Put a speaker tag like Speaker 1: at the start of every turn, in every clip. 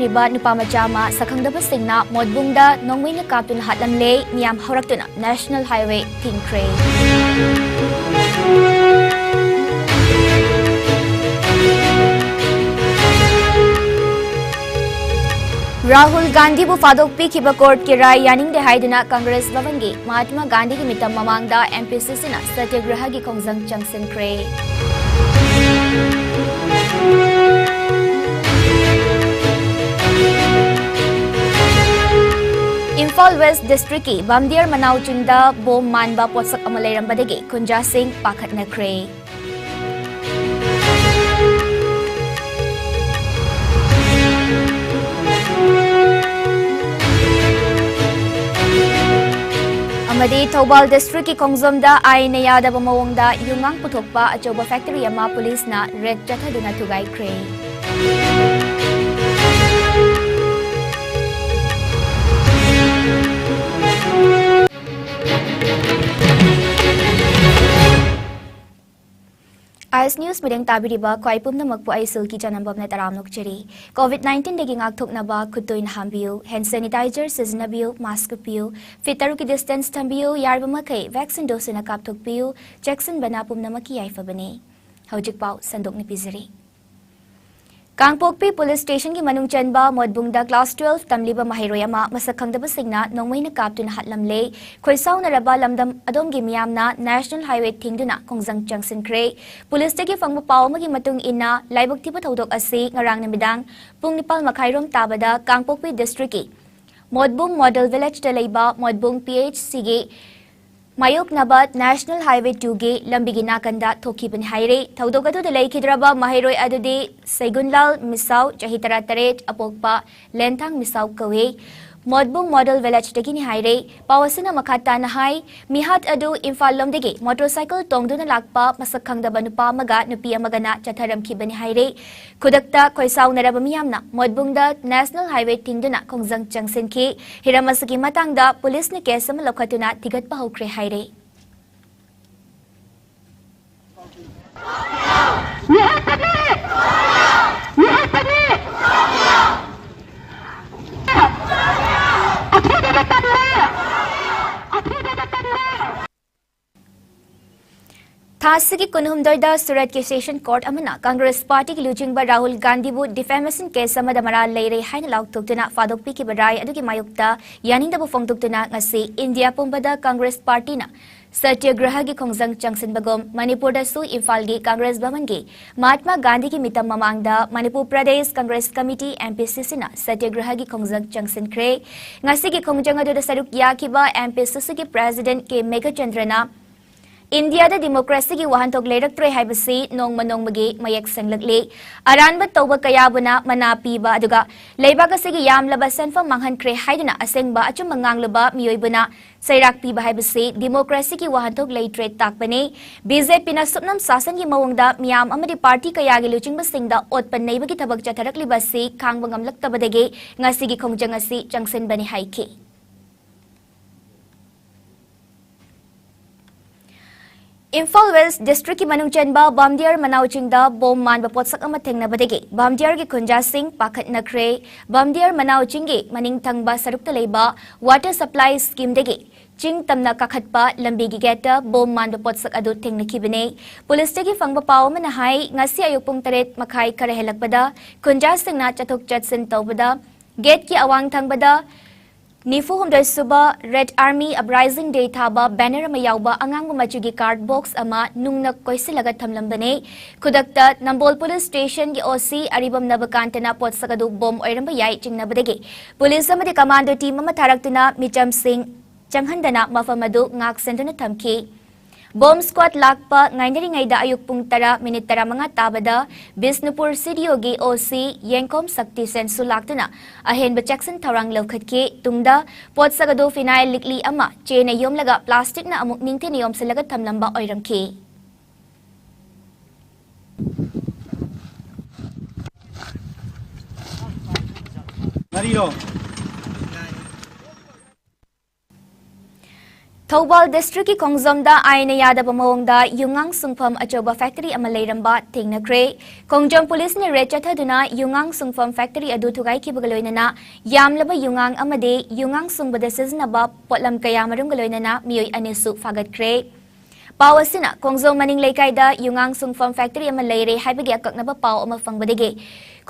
Speaker 1: Riba Nupamajama Sakangdaba Singna Modbungda Nongwina Kaptun Hatlamle Niam Horaktuna National Highway Tingkray. Rahul Gandhi bu Fadok Pikiba Court Kirai Yaning de Haiduna Congress Bavangi Mahatma Gandhi ki mitam mamangda MPCC na Satyagraha ki Khongjang Changsin Kray. Imphal West District ki Bamdiar Manau Chingda Bom Manba Potsak Amalairam Kunja Singh Pakhat Nakray. Amadi Thobal District ki Khongjamda Aina Yadaba Mawongda Yungang Puthokpa Achoba Factory ama Police na Red Chathaduna Tugai Kray. IS News Midang Tabiriba Kwaipum na magpo ay SILKY CHANAMBAM na taramnok chiri. COVID-19 daging agtok na ba kutoy na hambiyo, hand sanitizer sizinabiyo, mask piyo, fitaru ki distance tambiyo, yarba makay, vaccine dose na kaptok piyo, Jackson banapum na makiyay fa bani. Hawjik pao, sandok ni Pizari. Kangpokpi Police Station ki Manung Chanba Modbungda Class 12 Tamliba Mahiroyama Masakangdaba Singna Nongway na Kaptun Hatlamle Khoisaw na Raba Lamdam Adom Gimyam na National Highway Tingduna Khongjang Changsin Kray Police Tagi Fangmapaw Magi Matung Ina Laibok Tipa Thodok Asi Ngarang Namidang Pungnipal Makhairom Tabada Kangpokpi District ki Modbung Model Village Dalayba Modbung PHC gi Mayok Nabat National Highway 2 ge Lambigina Kanda Thokiban Haire Thaudogatu Dalai Kidraba Mahiroi Adudi Segunlal Misaw Chahitara Taret Apokpa Lenthang Misaw Kawe Modbung Model Village Dagini Haire Pawasana Makata na Hai Mihat Adu Imphal Lomdegi Motorcycle Tongduna Lakpa Masakhangda Banupa Maga Nupia Magana Chatharam Kibani Haire Kudakta Khoisaw Naraba Miyamna Modbungda National Highway Tingduna Khongjang Changsin ki Hiramasaki Matangda Police ni Kesam Lokatuna Tigat Pahokre Haire. Thasigi Kunhumdarda Surat ki Session Court amana Congress Party ki Lujingba Rahul Gandhi bu defamation case amada mara leire haina lauktuktuna Fadokpi ki Barai adugi mayukta yaninda bu fongtuktuna ngasi India pumbada Congress Party na Satyagraha ki Khongjang Changsin bagom Manipur da su Imphal gi Congress Bhavan gi Mahatma Gandhi ki mitam mamangda Manipur Pradesh Congress Committee MPCC na Satyagraha ki Khongjang Changsin Kray ngasi ki Khongjang adu da saruk yakiba MPCC ki President ke Mega Chandrana India da democracy ki wahantok leiraktre haibasi nongmanong magi mayak sanglakli aranba tawba kayabuna manapi ba aduga leibak asigi yamlaba senfa manghan kre haiduna asengba achum manganglaba miyoibuna sairak pi ba haibasi democracy ki wahantok leitre takbane BJP na supnam sasan ki mawangda miyam amadi party kayagi luchingba singda otpan neibagi thabak chatharakli basi khangba ngamlaktabadagi ngasigi khongjang asi changsen bani haiki. Imphal West District ki Manung Chanba Bamdiar Manau Chingda Bom Man Bapotsak ama Tengnabadagi Bamdiar ki Kunja Singh Pakhat Nakray Bamdiar Manau Chingi Maning Thangba Sarukta Leiba Water Supply Scheme dagi Ching Tamna Kakhatpa Lambigi Geta Bom Man Bapotsak adu Tengnakibane Police tagi Fangba Paw Manahai Ngasi Ayupung Taret Makai Karahelakbada Kunja Singh na Chathok Chatsin Tawbada Gate ki Awang Thangbada Nifu Humdar Suba Red Army Uprising Day Thaba Banner Mayauba Angang Machugi Card Box Ama Nungnak Koisilaga Thamlambane Kudakta Nambol Police Station ki OC Aribam Nabakantana Potsakadu Bom Oiramba Yai Chingnabadagi Police Amadi Commando Team Ama Tharaktuna Micham Singh Changhandana Mafamadu Ngak Sentuna Thamki Bomb Squad Lakpa Ngainari da Ayuk Pung Tara Minute Tara Mga Tabada Bisnupur City Yogi OC Yenkom Sakti Sensu Laktuna Ahen Jackson Tarang Lokatke Tungda Potsagado Final Likli Ama Chena Yomlaga Plastic na Amuk Ningtin Yom Silaga Tamlamba Oiramke Thobal District ki Kongjomda aina yadaba mawongda yungang sungpham achoba factory ama leiramba thengnakre. Kongjom police ne red chathaduna yungang sungpham factory adu thugai kibaga loinana yamlaba yungang amade yungang sungbada siznaba potlam kaya marumga loinana miyoi anesu fagatkre. Pau asina Kongjom maning leikaida yungang sungpham factory ama leire haibagi akaknaba pau ama fangbadege.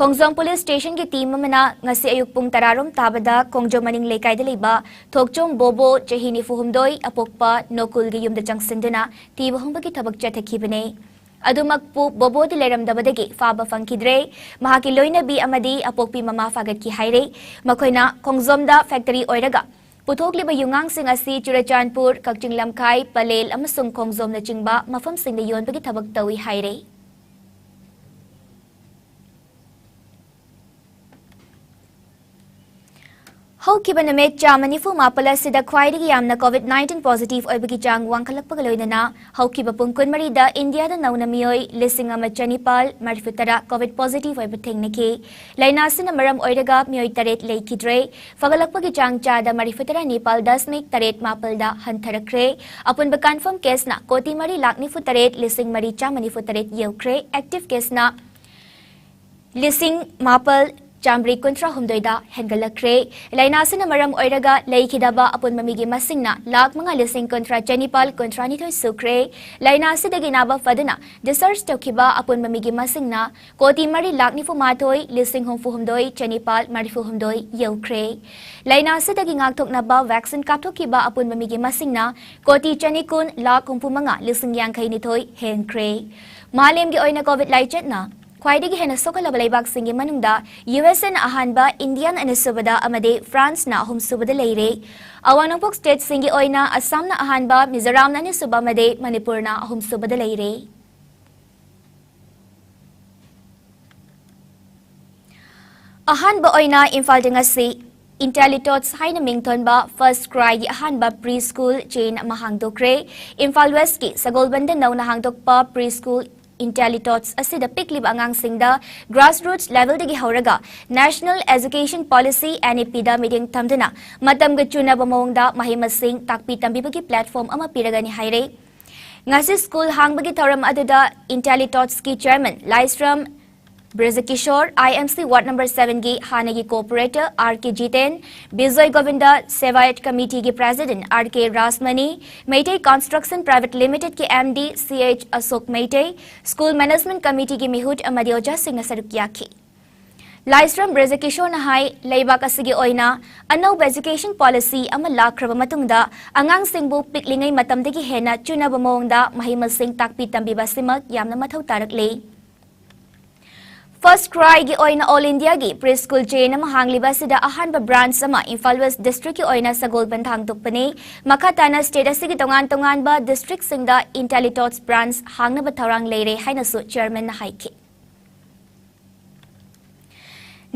Speaker 1: Kongjom police station ki team amana ngasi ayuk pung tararom tabada Kongjom maning leikaida leiba thokchom bobo chahini fuhumdoi apokpa nokul gi yumda changsinduna tiba humbagi thabak chathakibane. Adumakpu bobo di leiramdabadagi faba fangkidre mahaki loinabi amadi apokpi mama fagat ki haire makoina Kongjomda factory oiraga Puthokliba yungang sing asi Churachandpur, Kakching Lamkai, Palel amasung Kongjom na chingba mafam sing na yon bagi thabak tawi haire. Hawkiba namit Manifu mapala sida khwaidagi yamna COVID-19 positive oibagi chang wangkhalakpaga loinana hawkiba pungkun marida India da nauna miyoi lising ama chanipal marifutara COVID positive oiba thengnaki lainasina maram oiraga miyoi taret leikidre fagalakpagi chang chada marifutara Nepal 10.8 mapalda hantharakre apun ba confirm case na koti mari lakni futaret lising mari chamani futaret yeukre active case na lising mapal Chambri kontra humdoida hengalakre lainasina maram oiraga leikidaba apun mamigi masingna lak mga lising kontra Chanipal kontra nitoy sukre lainasida ginaba fadana disarch tokiba apun mamigi masingna koti mari lakni fumatoi lising humfu humdoi Chanipal marifu humdoi yeukre lainasida gingak thoknaba vaccine kapthokiba apun mamigi masingna koti chanikun lak humfu mga lising yangkai nitoy henkre malim gi oina covid laichetna Khwaidagi hena sokalaba laibak singi manungda US na ahanba Indian anisubada amade France na ahumsubada leire awanangpok state singi oina Assam na ahanba Mizoram na anisubada amade Manipur na ahumsubada leire ahanba oina Imphal dingasi Intelitots haina mington ba first cry gi ahanba preschool chain mahangdokre Imphal West ki Sagolbanda naw na hangdokpa preschool Intelitots asida piklib angang singda grassroots level dagi hauraga National Education Policy NEP da meeting tamdana matam ga chuna bamongda mahimasing takpi tambibagi platform ama piragani haire ngasi school hangbagi thoram aduda Intelitots ki chairman Lystrom Brizakishore IMC Ward number 7 gi Hanagi Cooperator RK Jiten Bizoy Govinda Sevayat Committee gi President RK Rasmani Meitei Construction Private Limited ki MD CH Asok Meitei School Management Committee gi Mihut Amadioja Singh Sarukyaki Lystrom Brizakishore na hai leibak asigi oina anau education policy ama lakraba matungda angang singbu piklingai matamdagi hena chuna bamongda mahimasing takpi tambiba simak yamna mathau tarakle First cry gi oina All India gi preschool chain ama hangliba sida ahanba branch sama Imphal West district ki oina Sagolban thangtokpani makhatana state asigi tongan ba district singda Intelitots branch hangna ba tharang leire haina su chairman na haiki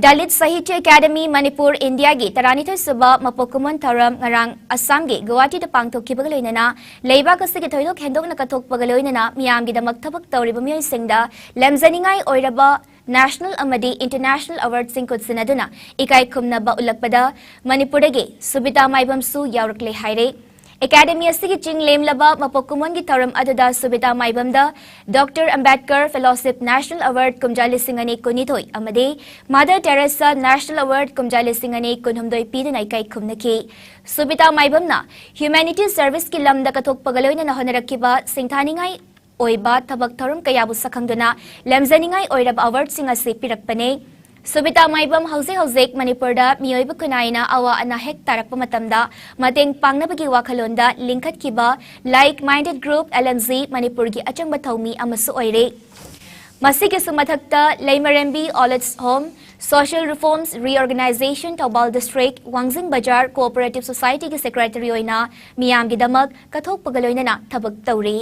Speaker 1: Dalit Sahitya Academy Manipur India gi Taranithoi suba mapokumun tharam ngarang Assam gi Guwahati da pangthokibaga loinana leiba kasigi thoidok hendok na kathokpaga loinana miyam gi damak thabak tawriba miyoi singda lemzaningai oiraba National amadi International Award singkut sinaduna ikai khumna ba ulakpada Manipuragi Subita Maibam su yaurakle haire Academy asigi chinglem laba mapokumongi tharam aduda Subita Maibamda Dr. Ambedkar Fellowship National Award kumjali singani kunithoi amade Mother Teresa National Award kumjali singani kunhumdoi piduna ikai khumnaki Subita Maibamna Humanity Service ki lamda kathok pagaloina na honarakiba singthaningai oiba thabak tharum kayabu sakhangduna lemzaningai oirab award singa se pirakpane Subita Maibam hauze Manipurda miyoiba kunaina awa ana hek tarakpa matamda mateng pangnabagi wakhalonda linkhat kiba like minded group LMZ Manipur gi achangba thaumi amasu oire masigi sumathakta Leimarembi All Its Home Social Reforms Reorganization Thobal District Wangjing Bajar Cooperative Society gi secretary oina miyam gi damak kathok pagaloina na thabak tawri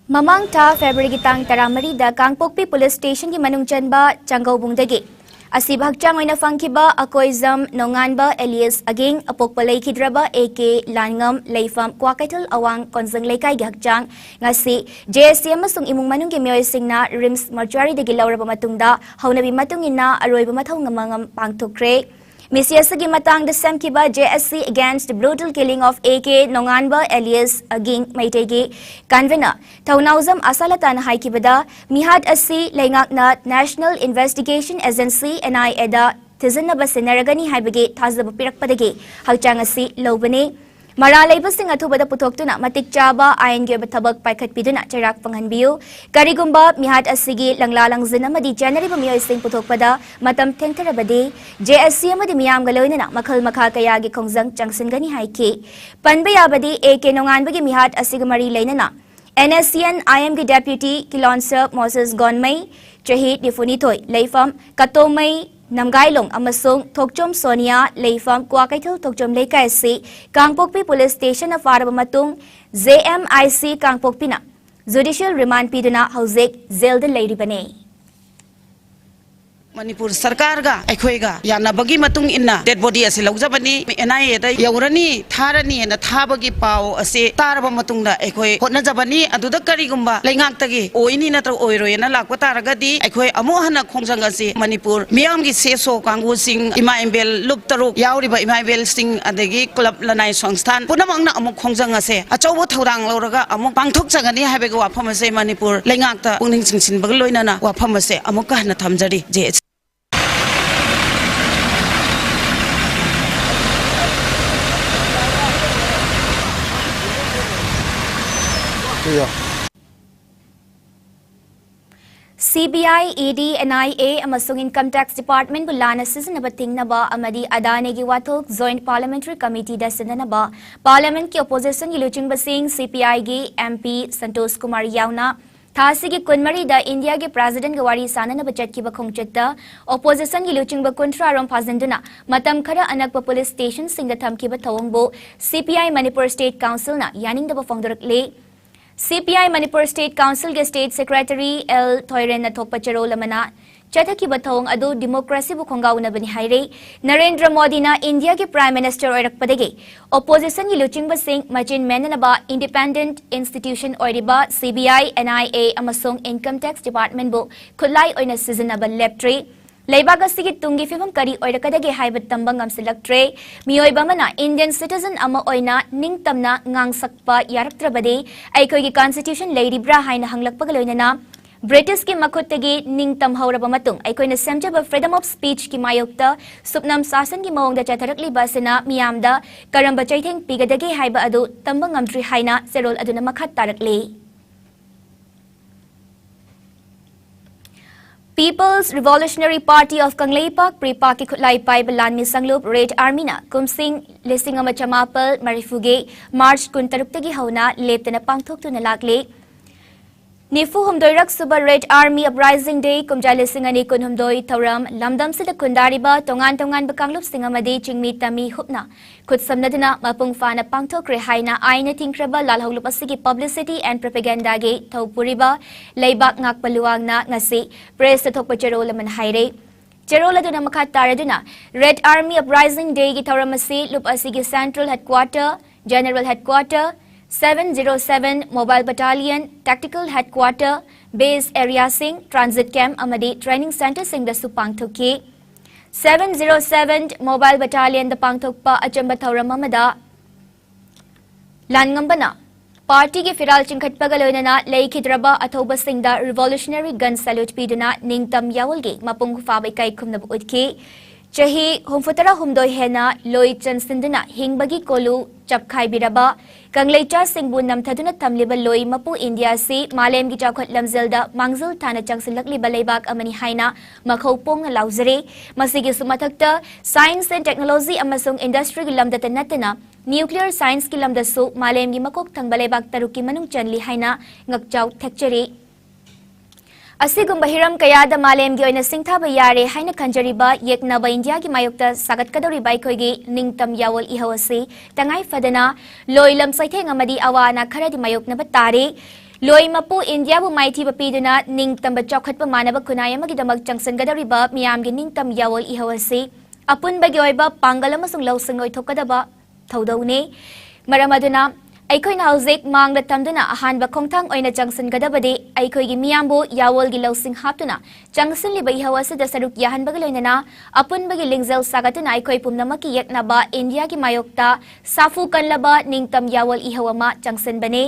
Speaker 1: Mamang ta February gitang taramari da Kangpokpi Police Station ki manung chanba Changaubungdagi. Asibhag chang oina fangkiba akoizam nonganba Elias aging apokpalay kidraba AK Langam Leifam Kwakaitul Awang Konzang Lekay Gihakchang ngasi JSC amasung imong manung ki mioy singna Rims Mortuary dagi laura pamatungda haunabi matungina aroy pamathaw ngamangam pangtokre. Misiyasagi matang desem kiba JSC against the brutal killing of AK Nonganba Elias aging Maitegi convener Taunauzam Asalatan Haikibada Mihad Asi Lengakna National Investigation Agency NIA da Tizanaba Seneragani Haibagi Tazaba Pirakpadagi Hagchang Asi Lobani Maralay basing atubada putoktuna matik chaba ayon gi batabag paikat piduna charak panghanbiu karigumba mihat asigi langlalang zinamadi January pamiyoy sing putokpada matam tengtarabadi JSC amadi miyam galoyna makhal makha kaya gi khongjang changsingani haiki panbayabadi AK Nonganbagi mihat asigi mari leina NSCN IM gi deputy kilonser Moses Gonmai Chahid Difunitoy Leifam Katomai Namgailong amasung Tokchom Sonia Leifam Kwakaitul Tokchom Lekay si Kangpokpi Police Station na faraba matung ZMIC Kangpokpi na Judicial Remand piduna hauzik zelda leiribane.
Speaker 2: Manipur Sarkar ga ekhoi ga yana bagi matung inna dead body ase laujabani NIA da yaurani tharani na thabagi pau ase taraba matung da ekhoi hotna jabani aduda karigumba leingak tagi oini na tro oiroi na lakwa taragadi ekhoi amu hana khongjang ase Manipur miyam gi seso kangu sing ima embel lup taruk yauri ba ima embel sing adegi club lanai songsthan punamang na amu khongjang ase achau thaurang lauraga amu pangthok chagani habega wafam ase Manipur leingak ta pungning singsin bag loina na wafam ase amu ka na thamjari je
Speaker 1: CBI, ED, NIA amasung Income Tax Department bulana sisinaba tingnaba amadi adane gi wathok Joint Parliamentary Committee da sinanaba Parliament ki opposition gi luching basing CPI gi MP Santosh Kumar Yauna Thasi gi kunmari da India gi President Gawari sanana bachat ki bakhongchetta opposition gi luching ba kontra rom phazinduna matam khara anakpa police station singda thamki ba thawongbo CPI Manipur State Council na yaning da ba phongdorakle CPI Manipur State Council के State Secretary L. Thoiren na thokpa charol amana chathaki bathong adu democracy bu khongauna bani haire Narendra Modi na India के Prime Minister oirakpadege opposition gi luching ba sing machin menanaba independent institution oiriba CBI NIA amasong Income Tax Department bu khulai oina sizinaba leptre Leibaga sigi tungi fifam kari oirakadage haibat tambang amsilaktre miyoiba mana Indian citizen ama oina ningtamna ngangsakpa yaraktrabade aikogi constitution leiribra haina hanglakpagaloina British ki makuttagi ningtam hauraba matung aikoina semjaba freedom of speech ki mayokta supnam sasan ki maongda chatharakli basina miyamda karamba chaitheng pigadage haiba adu tambang amtri haina serol aduna makhat tarakle People's Revolutionary Party of Kangleipak Pripa ki khutlai pai balan mi sanglup Red Army na kumsing listing ama chamapal marifuge March 16 tagi hauna leptana pangthok tu na lakle Nifu humdoirak suba Red Army Uprising Day kumja lising ani kun humdoi thauram lamdam sida kundariba tongan bakanglup singamadi chingmi tami hupna khut samnadina mapung fana pangthok re haina aina tingkraba lalhoglup asigi publicity and propaganda ge thopuriba leibak ngak paluangna ngasi press thokpa charol man haire Cherola duna makhat taraduna Red Army Uprising Day gi thauramasi lup asigi Central Headquarter General Headquarter 707 Mobile Battalion Tactical Headquarter Base Area Sing Transit Camp Amadi Training Center Sing da Supangthoki 707 Mobile Battalion da Pangthokpa Achamba Thauram Amada Langambana Party ke Firal Chingkhatpagaloina Leikidraba Athoba Sing da Revolutionary Gun Salute Piduna Ningtam Yawalgi Mapung Fabai Kai Khumnab Utki Chahi humfutara humdoi hena loi chansinduna hingbagi kolu chapkhai biraba kangleicha singbu namthaduna thamliba loi mapu India si malem gi chakhot lamzelda mangzul thana changsilakli balaibak amani haina makhopong lauzare masigi sumathakta science and technology amasung industry gi lamdata natana nuclear science ki lamdasu malem gi makok thang balaibak taruki manung chanli haina ngakchau thakchari Asigum Bahiram Kayada Malem Gyoina Singthaba Yare Haina Kanjariba Yeknaba India ki Mayokta Sagat Kadori Baikogi Ningtam Yawal Ihawasi Tangai Fadana Loilam Saiteng Amadi Awana Karadi Mayok Nabatare Loi mapu India bu maiti bapiduna ning tamba chokhat pa manaba kunaya magidamak changsan gadariba miyam gi ning tam yawol ihawasi apun bagi oiba pangalama sung law sung thokadaba thodawne maramaduna aikoi na hauzik mangda tamduna ahan ba khongthang oina changsan gadabadi aikoi gi miyambu yawol gi law sing haptuna changsan liba ihawasi da saruk yahan bagaloinana apun bagi lingzel sagatuna aikoi pumnamaki yakna ba India gi mayokta safu kanlaba ning tam yawol ihawama changsan bane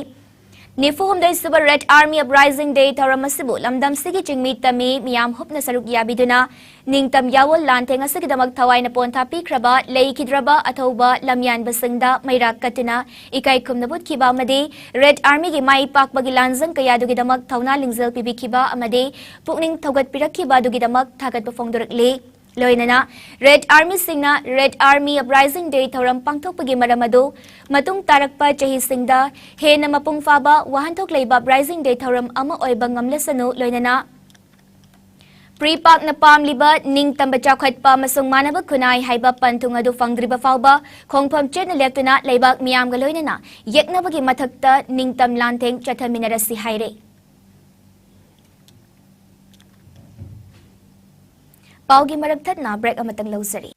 Speaker 1: Nifum day suba Red Army Uprising Day taramasibu lamdam sige chingmi tami miyam hupna saruk yabiduna ning tam yawol lanteng asigidamak thawai na ponta pikraba leikidraba athoba lamyan basingda mayrak katina ikai kumnabut kiba amade Red Army gi mai pak bagi lanjang kayadugidamak thawna lingzel pibi kiba amade pukning thogat pirak kiba dugidamak thagat pafongdorakle Loinana, Red Army Singna, Red Army Uprising Day Thoram Pangtok Pagi Maramado, Matung Tarakpa Chahi Singda, He Namapung Faba, Wahantok Leiba Uprising Day Thoram Ama Oibang Amlasano, Loinana. Pre-Pak na Pam Liba, Ning Tambachakhat Pa Masung Manaba Kunai, Haiba Pantungado Fangdriba Falba, Kongpam Chet na Leptuna, Leibak Miyam Galoinana, Yekna Bagi Matakta, Ning Tam Lanteng, Chataminarasi Haire. Paugi maragtat na break amatang lawsari.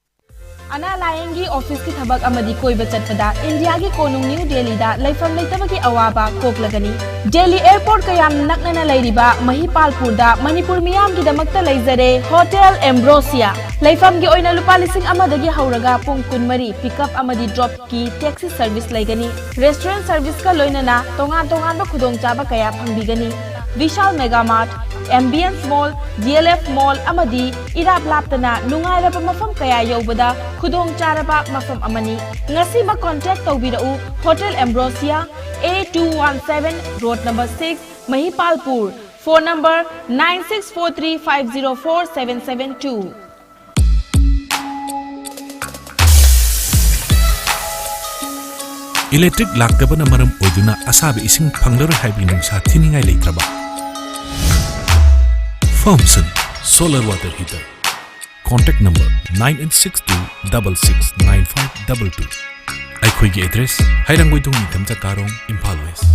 Speaker 3: Ana layengi office ki thabak amadi koiba chatpada India gi konung New Delhi da laifam leitabagi awaba koklagani Delhi airport kayam naknana lairiba Mahipalpur da Manipur miyam gi damakta laizare Hotel Ambrosia laifam gi oina lupa lising amadagi hauraga pung kunmari pickup amadi drop ki taxi service laigani restaurant service ka loinana tongan ba khudong chaba kaya phangbigani Vishal Mega Mart Ambience Mall, DLF Mall amadi irap laptana nungairaba mafam kaya yobada khudong charaba mafam amani ngasi ma contact tawbirau Hotel Ambrosia A217 Road number 6 Mahipalpur phone number 9643504772
Speaker 4: Electric laktabana maram oiduna asabi ising phanglaro haibinung sa thiningai leitraba Thompson Solar Water Heater. Contact number 9862669522. Aikhoigi address Hairanggoidong Nitamcha Tarong, Impal West.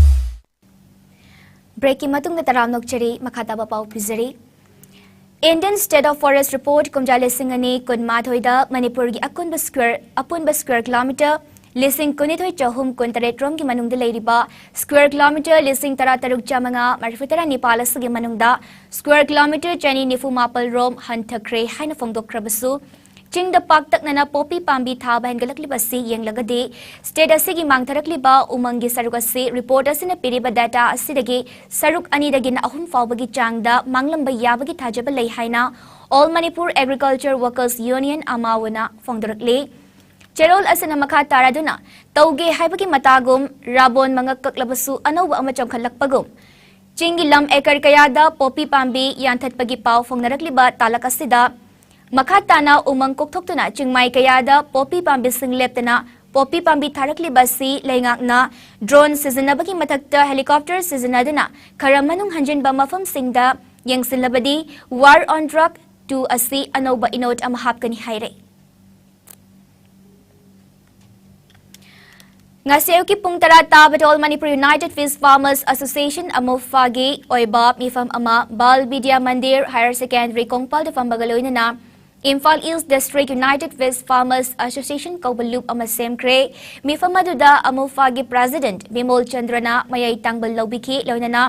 Speaker 1: Breaking matung na taramnog chari makataba pau pizari. Indian State of Forest Report kumjale singani kun madhoida Manipur gi apun ba square kilometer Lising kunitoy chahum kuntaretrom gi manungda leiriba square kilometer lising tara taruk chamanga marifutara Nepalas gi manungda square kilometer chani nifu mapal rom hanthakre haina fongdokrabasu chingda paktak nana popi pambi thaba hengalakliba yenglagade state asigi mangtharakliba umangi sarugasi report asina piriba data asidagi saruk ani dagi na ahum fawbagi changda manglamba yabagi thajaba lei haina All Manipur Agriculture Workers Union amawana fongdorakle Cherol asana makha taraduna tauge haibagi matagum rabon mga kaklabasu anawa ama chongkhalakpagum chingi lam ekar kayada popi pambi yanthat pagi paw fongnarakliba talakasida makha tana umang kokthokna chingmai kayada popi pambi singleptana popi pambi tharakliba si leingakna drone seasonabagi mathakta helicopter seasonaduna karamanung hanjin ba mafam singda yengsilabadi war on drug to asi anoba inot amahapkani haire Ngasayuki pung tara tabadol Manipur United Fish Farmers Association amufagi oiba mifam ama Balbidia Mandir Higher Secondary Kongpal de Fambagaloy na Imphal East District United Fish Farmers Association Kaubalup ama semkre mifam maduda amufagi President Bimol Chandrana mayay tangbal lawbiki lawnana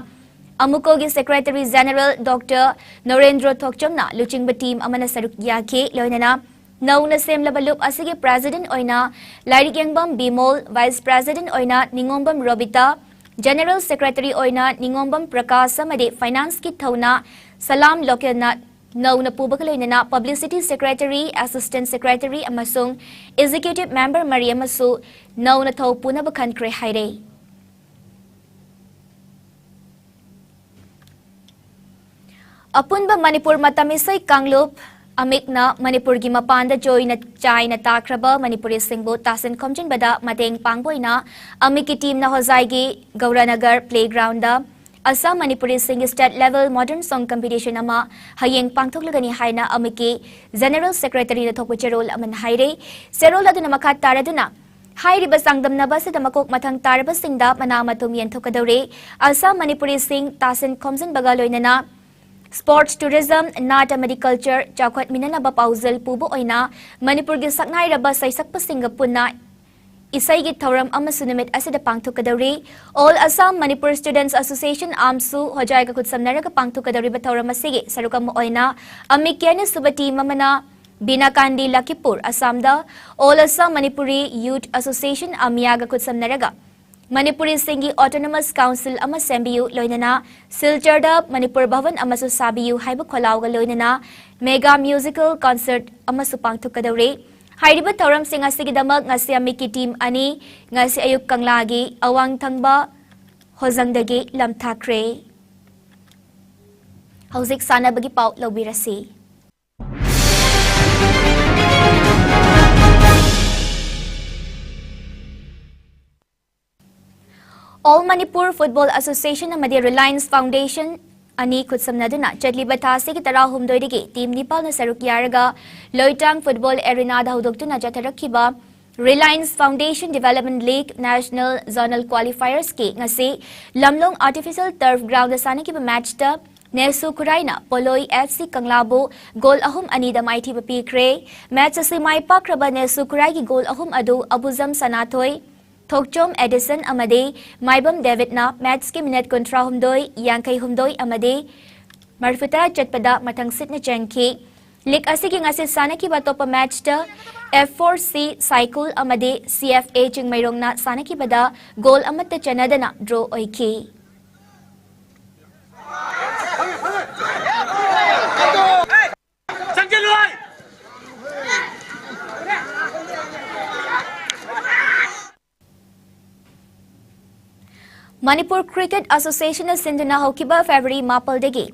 Speaker 1: amukogi Secretary General Dr. Narendra Thokchamna luchingba team amana saruk yake lawnana Nauna sem labalup asige President oina Larikyangmbam Bimol, Vice President oina Ningombam Robita, General Secretary oina Ningombam Prakasa made Finance ki thauna Salam Lokena nauna pubakaloina Publicity Secretary, Assistant Secretary amasung Executive Member Mariamasu nauna thau puna bakhan kre haire. Apunba Manipur matamisay Kanglup Amikna Manipur gi mapanda joy na chai na takraba Manipuri singbo tasin komjin bada mateng pangboy na amiki team na hozai gi Gauranagar playground da Assam Manipuri sing state level modern song competition ama hayeng pangthoklagani haina amiki General Secretary na thokpo cherol aman haire serol aduna makhat taraduna Hairiba sangdamnaba sida makok mathang taraba singda mana matum yenthokadore Assam Manipuri sing tasin khomjin baga loinana Sports Tourism Nat and Culture Chakwat Minanaba Pauzal Pubo Oina Manipur gi saknai raba saisak pasinga punna Isai gi thoram amasunamit asida pangthokadore All Assam Manipur Students Association Amsu Hojai ka kutsamnaraga pangthokadore ba thoram asigi sarukam oina amikyani subati mamana Binakandi Lakipur, Assamda, All Assam Manipuri Youth Association Amiyaga Kutsamnaraga. Manipuri Singi Autonomous Council Ama Sembiyu Loinana, Silcharda Manipur Bhavan Amasu Sabiyu Haiba Kolauga Loinana, Mega Musical Concert Amasu Pangtukadore. Hairiba Thoram Singa Sigidamag Ngasi Amiki Team Ani, Ngasi Ayuk Kanglagi, Awang Tangba, Hozangdagi Lamthakre. Hauzik Sana Bagi Pau Lobirasi. All Manipur Football Association amadi Reliance Foundation ani kutsamnaduna chatliba thasi ki tara humdoidigi team Nepal na saruk yaraga Loitang Football Arena da hudoktuna jatarakhiba Reliance Foundation Development League National Zonal Qualifiers ki ngasi Lamlong Artificial Turf Ground da sana ki match da Nesu Kuraina Poloi FC Kanglabo goal ahum ani da maiti ba pikre match asi mai pakraba Nesu Kurai ki goal ahum adu Abuzam Sanathoi Thokchom Edison Amade, Maibam David na match ki minute kontra humdoi, Yankay humdoi Amade, Marfuta Chatpada Matang Sitna Chanki, Lik Asiki ngasi sana ki batopa match da F4C Cycle Amade, CFA Ching Mayrong na sana ki bada, goal amat ta chanada na draw oiki. Manipur Cricket Association of Sindhuna Hokiba February Mapal Degi.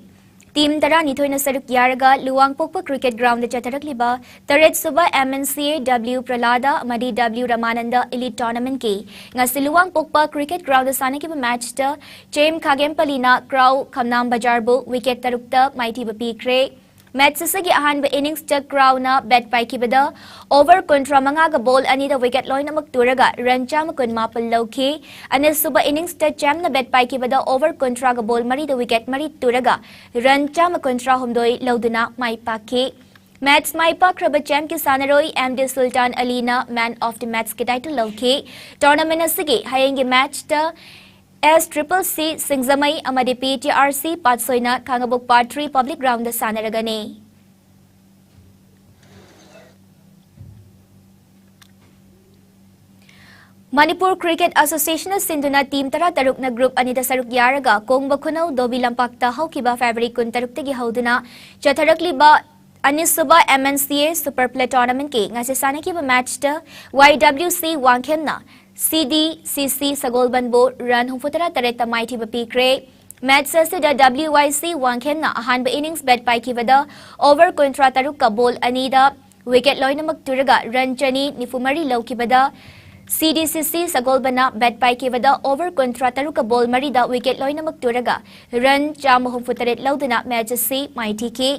Speaker 1: Team Tara Nithoina Saruk Yaraga Luang Pokpa Cricket Ground the Chatarakliba, Taret Suba MNCA W Pralada Madi W Ramananda Elite Tournament Ki. Ngasi Luang Pokpa Cricket Ground the Sanakiba match the Chem Kagem Palina Crow Kamnam Bajarbo Wicket Tarukta Mighty Bapi Kre. Match sasagi ahan ba innings tak crow na bet pai kibada over kontra mga ga ball ani da wicket loy na magturaga run cham kun mapal lawki anis suba innings tak jam na bet pai kibada over kontra ga ball mari da wicket mari turaga run cham kontra humdoi lawduna mai paki match mai pak raba jam ki sanaroi MD Sultan Alina man of the match ki title lawki tournament asigi hayengi match ta SCCC Singzamai amadi PTRC Patsoina Kangabuk Part 3 Public Ground the Sanaragani. Manipur Cricket Association of Sindhuna Team Tara Taruk na group anita saruk yaraga Kong Bakunaw Dobi Lampakta Haukiba February kun taruk tagi hauduna Chatarakliba Anisuba MNCA Super Play Tournament ki ngasi sana ki ba match ta YWC Wangkemna CDCC Sagolbanbo Run Humfutara Tareta Mighty Bapikre Match Sasi da WYC Wangkemna ahan ba innings bet pai kivada over kontra taruka ball anida wicket loy na magturaga run chani nifumari low kibada CDCC Sagolbana bet pai kivada over kontra taruka ball marida wicket loy na magturaga run cham humfutaret lawdana match si Mighty ki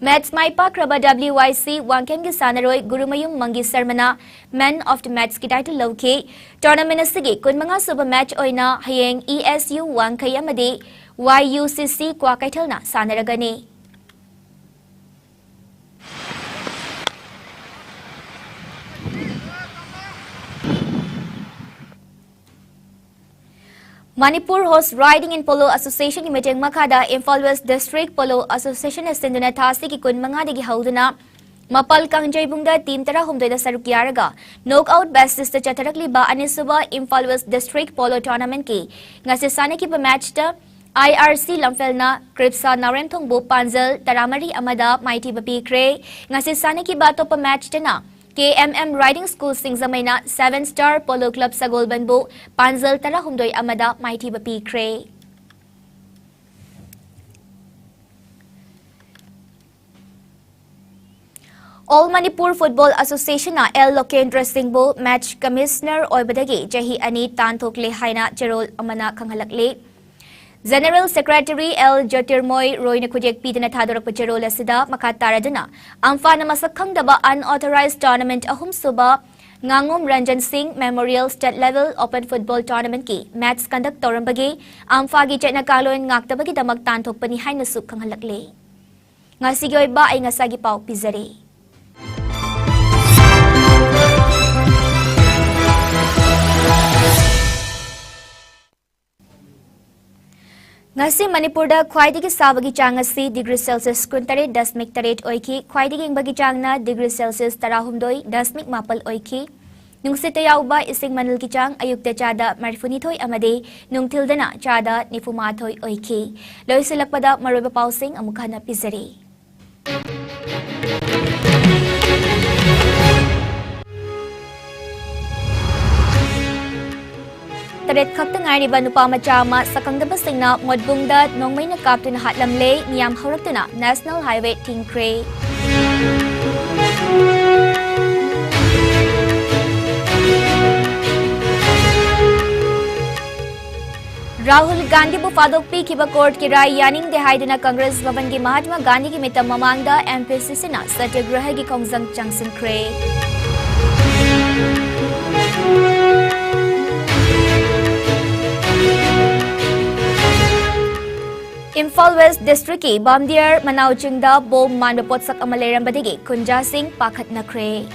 Speaker 1: Match mai pakraba WYC Wangkem gi sanaroi Gurumayum Mangi Sarmana Man of the Match ki title lawki tournament asigi kun mga suba match oina hayeng ESU Wangkay amadi YUCC kwa kaital na sanaragani. Manipur Horse Riding and Polo Association ki meeting makada Imphal West District Polo Association as Sindhuna Thasi ki kun mga digi hauduna Mapal Kangjay Bungda Team Tara Humdoida Saruk Yaraga Knockout Best Sister Chatarakli ba Anisuba Imphal West District Polo Tournament ki ngasisana ki ba match ta IRC Lamfelna Kripsa Naremthongbo Panjal Taramari Amada Mighty Bapi Kre ngasisana ki ba to pa match ta na KMM Riding School Singzamaina 7-star Polo Club sa Golbanbo, Panjal Tara Humdoy Amada Mighty Bapi Kre. All Manipur Football Association na L. Lokendra Singhbo Match Commissioner Oibadagi Jahi Ani Tanthokle Haina Cherol Amana Kanghalakle. General Secretary L. Jyotirmoy Roy na kujek pida na thadora pacharola sida makataradana ang fa na masakhang daba unauthorized tournament ahum suba Ngangom Ranjan Singh Memorial State Level Open Football Tournament ki match conduct torambagi amfagi chetna kaloin ngaktabagi damak tanthokpani haina su khanghalakle. Ngasigi oiba ay ngasagi pau pizare. Ngasi Manipurda khwaidigi sabagi chang asi degree Celsius 38.8 oiki khwaidigi ingbagi changna degree Celsius 13.8 oiki nungsita yauba ising manil ki chang ayukta chada marfunithoi amade nungthildana chada nifumathoi oiki loisilakpada maroiba pausing amukhana pizari. Taret khakta ngairiba nupa macha ama sakangdaba singna modbungda nongmaina kaptuna hatlamle miyam hawraktuna National Highway tingkre. Rahul Gandhi bu fadok pi kiba court ki rai yaning de haiduna Congress Bhavan ki Mahatma Gandhi ki mitam mamangda MPCC na satyagraha ki khongjang changsin kre. Imphal West District ki Bamdiar Manauchingda bom manba potsak amaleram badigi Kunja Singh pakhat nakre.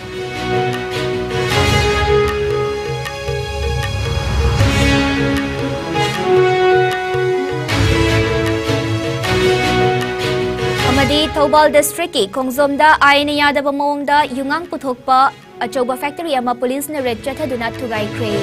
Speaker 1: Amadi Thobal District ki Khongzomda aina yadaba mawngda yungang puthokpa achoba factory ama police na red chathaduna thugai kre.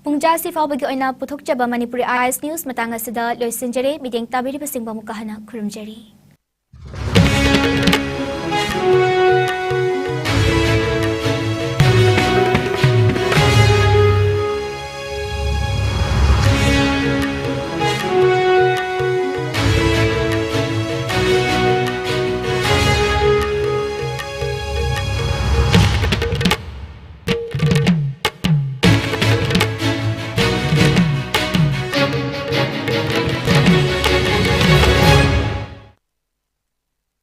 Speaker 1: Pungjasi fawbagi oina puthok chaba Manipuri IS News matanga sida loisinjare mideng tabiri basingba mukahana khurumjari.